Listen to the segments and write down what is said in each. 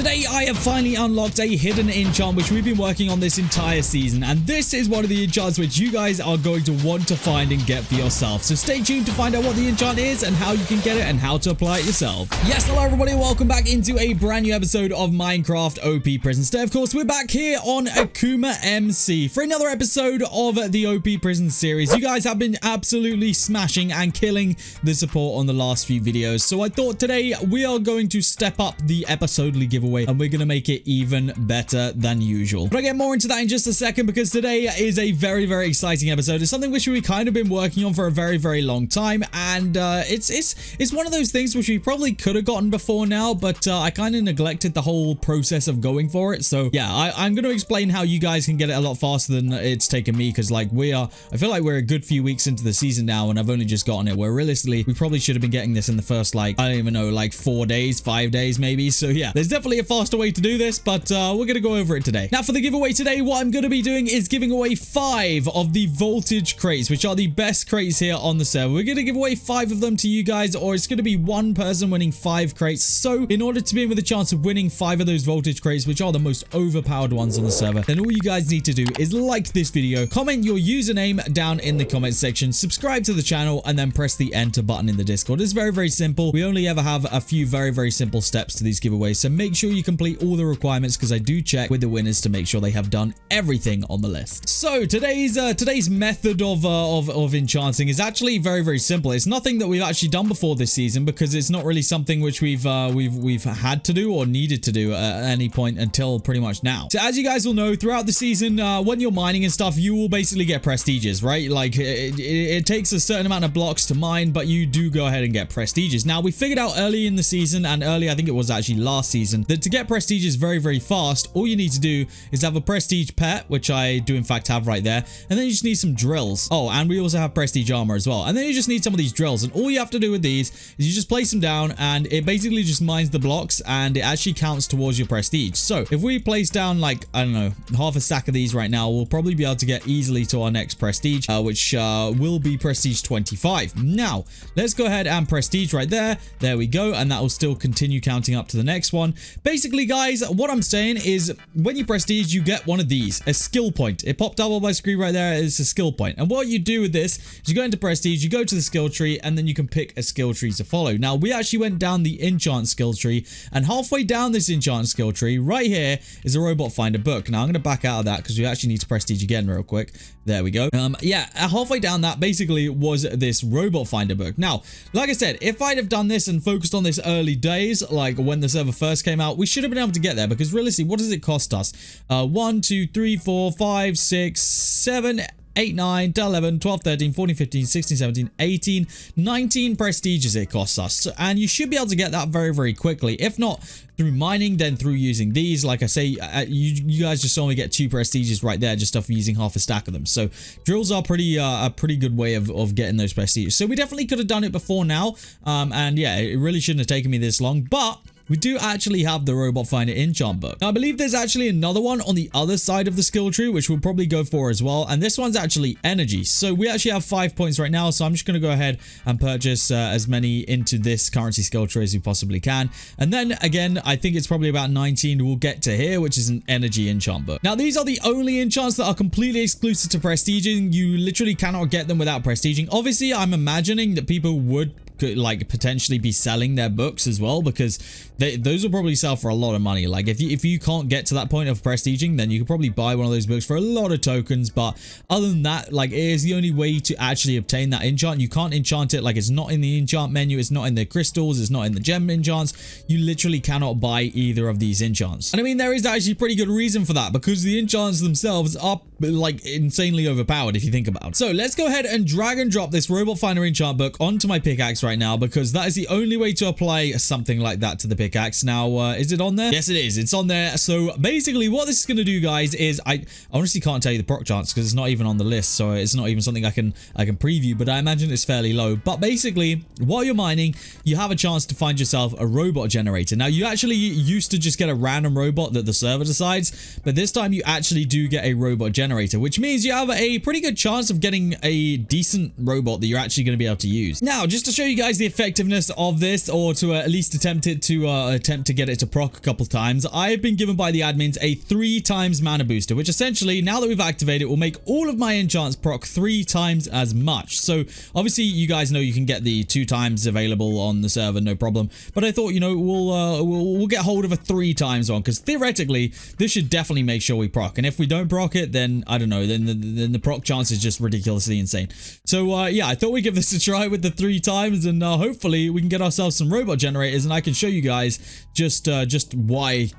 Today I have finally unlocked a hidden enchant which we've been working on this entire season, and this is one of the enchants which you guys are going to want to find and get for yourself. So stay tuned to find out what the enchant is and how you can get it and how to apply it yourself. Yes, hello everybody, welcome back into a brand new episode of Minecraft OP Prison. Today, of course, we're back here on AkumaMC for another episode of the OP Prison series. You guys have been absolutely smashing and killing the support on the last few videos, so I thought today we are going to step up the episodely giveaway and we're going to make it even better than usual. But I'll get more into that in just a second because today is a very, very exciting episode. It's something which we've kind of been working on for a very, very long time, and it's one of those things which we probably could have gotten before now, but I kind of neglected the whole process of going for it. So yeah, I'm going to explain how you guys can get it a lot faster than it's taken me, because like I feel like we're a good few weeks into the season now and I've only just gotten it, where realistically we probably should have been getting this in the first, like, I don't even know, like 4 days, 5 days maybe. So yeah, there's definitely a faster way to do this, but we're going to go over it today. Now for the giveaway today, what I'm going to be doing is giving away 5 of the voltage crates, which are the best crates here on the server. We're going to give away 5 of them to you guys, or it's going to be one person winning 5 crates. So in order to be in with a chance of winning 5 of those voltage crates, which are the most overpowered ones on the server, then all you guys need to do is like this video, comment your username down in the comment section, subscribe to the channel, and then press the enter button in the Discord. It's very, very simple. We only ever have a few very, very simple steps to these giveaways, so make sure you complete all the requirements, because I do check with the winners to make sure they have done everything on the list. So today's method of enchanting is actually very, very simple. It's nothing that we've actually done before this season, because it's not really something which we've had to do or needed to do at any point until pretty much now. So as you guys will know, throughout the season, when you're mining and stuff, you will basically get prestiges, right? Like it takes a certain amount of blocks to mine, but you do go ahead and get prestiges. Now we figured out early in the season, and early, I think it was actually last season, that to get prestiges very, very fast, all you need to do is have a prestige pet, which I do in fact have right there, and then you just need some drills. Oh, and we also have prestige armor as well, and then you just need some of these drills, and all you have to do with these is you just place them down, and it basically just mines the blocks, and it actually counts towards your prestige. So if we place down, like, I don't know, half a stack of these right now, we'll probably be able to get easily to our next prestige, which will be prestige 25. Now let's go ahead and prestige right there. There we go, and that will still continue counting up to the next one. Basically, guys, what I'm saying is when you prestige, you get one of these, a skill point. It popped up on my screen right there. It's a skill point, and what you do with this is you go into prestige, you go to the skill tree, and then you can pick a skill tree to follow. Now we actually went down the enchant skill tree, and halfway down this enchant skill tree right here is a robot finder book. Now I'm going to back out of that because we actually need to prestige again real quick. There we go. Yeah, halfway down that basically was this robot finder book. Now, like I said, if I'd have done this and focused on this early days, like when the server first came out, we should have been able to get there, because realistically, what does it cost us? 1, 2, 3, 4, 5, 6, 7, 8, 9, 10, 11, 12, 13, 14, 15, 16, 17, 18, 19 prestiges it costs us. And you should be able to get that very, very quickly. If not through mining, then through using these. Like I say, you guys just only get 2 prestiges right there just off using half a stack of them. So drills are a pretty good way of getting those prestiges. So we definitely could have done it before now. And yeah, it really shouldn't have taken me this long, but we do actually have the robot finder enchant book. Now, I believe there's actually another one on the other side of the skill tree, which we'll probably go for as well. And this one's actually energy. So we actually have 5 points right now. So I'm just going to go ahead and purchase as many into this currency skill tree as we possibly can. And then again, I think it's probably about 19 we'll get to here, which is an energy enchant book. Now, these are the only enchants that are completely exclusive to prestiging. You literally cannot get them without prestiging. Obviously, I'm imagining that people would like potentially be selling their books as well, because those will probably sell for a lot of money. Like if you can't get to that point of prestiging, then you could probably buy one of those books for a lot of tokens. But other than that, like, it is the only way to actually obtain that enchant. You can't enchant it. Like, it's not in the enchant menu, it's not in the crystals, it's not in the gem enchants. You literally cannot buy either of these enchants. And I mean, there is actually pretty good reason for that, because the enchants themselves are like insanely overpowered if you think about it. So let's go ahead and drag and drop this robot finder enchant book onto my pickaxe right now, because that is the only way to apply something like that to the pickaxe. Now, is it on there? Yes, it is. It's on there. So basically what this is going to do, guys, is I honestly can't tell you the proc chance because it's not even on the list. So it's not even something I can preview, but I imagine it's fairly low. But basically, while you're mining, you have a chance to find yourself a robot generator. Now, you actually used to just get a random robot that the server decides, but this time you actually do get a robot generator, which means you have a pretty good chance of getting a decent robot that you're actually going to be able to use. Now, just to show you guys the effectiveness of this, or to at least attempt to get it to proc a couple times, I've been given by the admins a 3 times mana booster, which essentially, now that we've activated it, will make all of my enchants proc 3 times as much. So obviously you guys know you can get the 2 times available on the server, no problem. But I thought, you know, we'll get hold of a 3 times one, because theoretically this should definitely make sure we proc. And if we don't proc it, then I don't know, then the proc chance is just ridiculously insane. So yeah, I thought we'd give this a try with the 3 times, and hopefully we can get ourselves some robot generators, and I can show you guys just why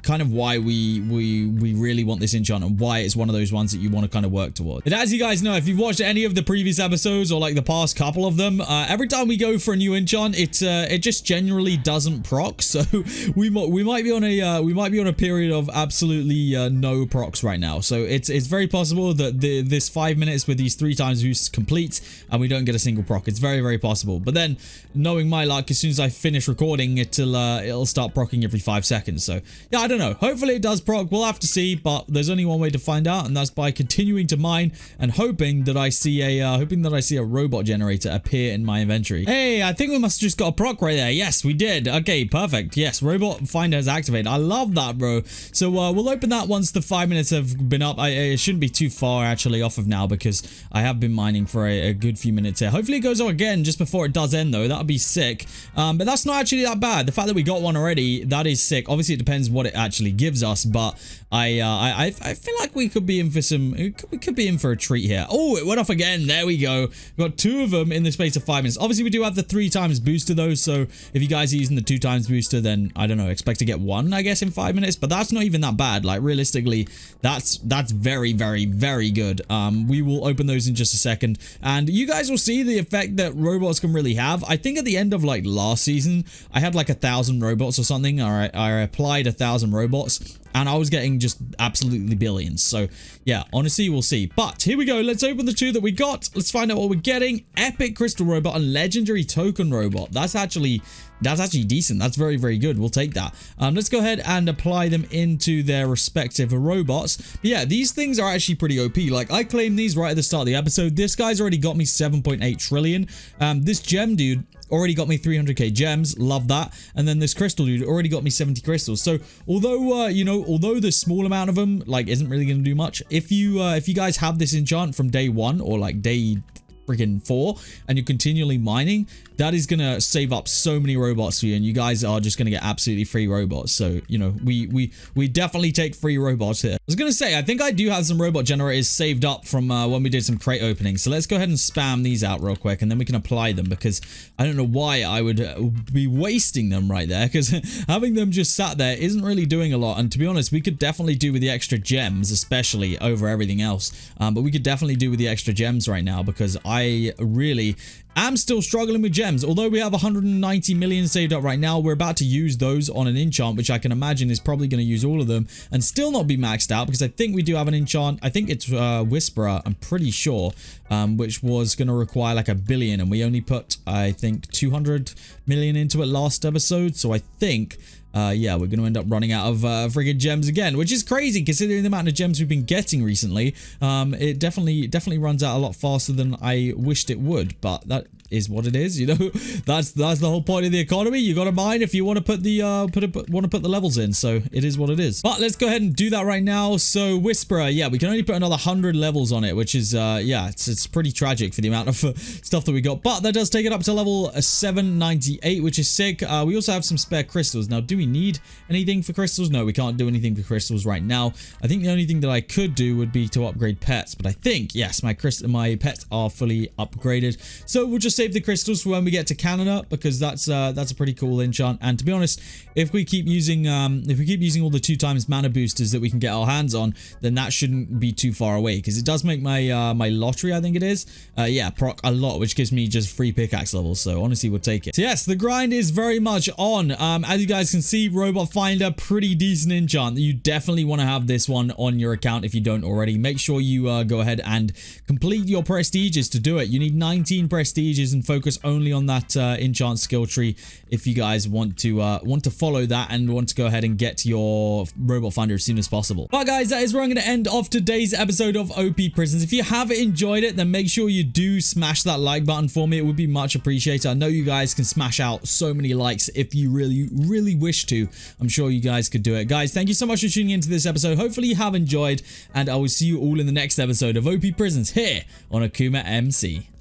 we really want this enchant, and why it's one of those ones that you want to kind of work towards. And as you guys know, if you've watched any of the previous episodes or like the past couple of them, every time we go for a new enchant, it just generally doesn't proc. So we might be on a period of absolutely no procs right now. So it's very possible that this 5 minutes with these 3 times boosts complete and we don't get a single proc. It's very, very possible. But then, knowing my luck, as soon as I finish recording, it'll start procking every 5 seconds. So yeah, I don't know. Hopefully it does proc. We'll have to see. But there's only one way to find out, and that's by continuing to mine and hoping that I see a robot generator appear in my inventory. Hey, I think we must have just got a proc right there. Yes, we did. Okay, perfect. Yes, robot finder is activated. I love that, bro. So we'll open that once the 5 minutes have been up. It shouldn't be too far actually off of now, because I have been mining for a good few minutes here. Hopefully it goes on again just before it does end though. That would be sick. But that's not actually that bad. The fact that we got one already, that is sick. Obviously it depends what it actually gives us, but I feel like we could be in for we could be in for a treat here. Oh, it went off again. There we go. We've got 2 of them in the space of 5 minutes. Obviously we do have the 3 times booster though, so if you guys are using the 2 times booster, then I don't know, expect to get 1 I guess in 5 minutes, but that's not even that bad. Like realistically, that's very, very, very good. We will open those in just a second, and you guys will see the effect that robots can really have. I think at the end of like last season, I had like 1,000 robots or something, or I applied 1,000 robots, and I was getting just absolutely billions. So yeah, honestly, we'll see. But here we go. Let's open the 2 that we got. Let's find out what we're getting. Epic crystal robot and legendary token robot. That's actually decent. That's very, very good. We'll take that. Let's go ahead and apply them into their respective robots. But yeah, these things are actually pretty OP. Like, I claimed these right at the start of the episode. This guy's already got me 7.8 trillion. This gem dude already got me 300k gems. Love that. And then this crystal dude already got me 70 crystals. So although you know, although the small amount of them like isn't really going to do much, if you guys have this enchant from day 1 or like day freaking 4 and you're continually mining, that is gonna save up so many robots for you, and you guys are just gonna get absolutely free robots. So you know, we definitely take free robots here. I was gonna say, I think I do have some robot generators saved up from when we did some crate openings, so let's go ahead and spam these out real quick, and then we can apply them, because I don't know why I would be wasting them right there, because having them just sat there isn't really doing a lot. And to be honest, we could definitely do with the extra gems, especially over everything else. But we could definitely do with the extra gems right now, because I really am still struggling with gems. Although we have 190 million saved up right now, we're about to use those on an enchant, which I can imagine is probably going to use all of them and still not be maxed out, because I think we do have an enchant. I think it's Whisperer, I'm pretty sure, which was going to require like 1 billion, and we only put, I think, 200 million into it last episode. So I think yeah, we're going to end up running out of friggin' gems again, which is crazy considering the amount of gems we've been getting recently. It definitely runs out a lot faster than I wished it would, but that is what it is, you know. That's the whole point of the economy. You got to mine if you want to put the levels in. So it is what it is. But let's go ahead and do that right now. So Whisperer, yeah, we can only put another 100 levels on it, which is yeah, it's pretty tragic for the amount of stuff that we got. But that does take it up to level 798, which is sick. We also have some spare crystals. Now, do we need anything for crystals? No, we can't do anything for crystals right now. I think the only thing that I could do would be to upgrade pets, but I think yes, my pets are fully upgraded. So we'll just save the crystals for when we get to Canada, because that's a pretty cool enchant. And to be honest, if we keep using all the 2 times mana boosters that we can get our hands on, then that shouldn't be too far away, because it does make my my lottery, I think it is, yeah, proc a lot, which gives me just free pickaxe levels. So honestly, we'll take it. So yes, the grind is very much on. As you guys can see, Robot Finder, pretty decent enchant. You definitely want to have this one on your account if you don't already. Make sure you go ahead and complete your prestiges to do it. You need 19 prestige prestiges and focus only on that enchant skill tree if you guys want to follow that and want to go ahead and get your robot finder as soon as possible. But guys, that is where I'm going to end off today's episode of OP Prisons. If you have enjoyed it, then make sure you do smash that like button for me. It would be much appreciated. I know you guys can smash out so many likes if you really wish to. I'm sure you guys could do it. Guys, thank you so much for tuning into this episode. Hopefully you have enjoyed, and I will see you all in the next episode of OP Prisons here on AkumaMC.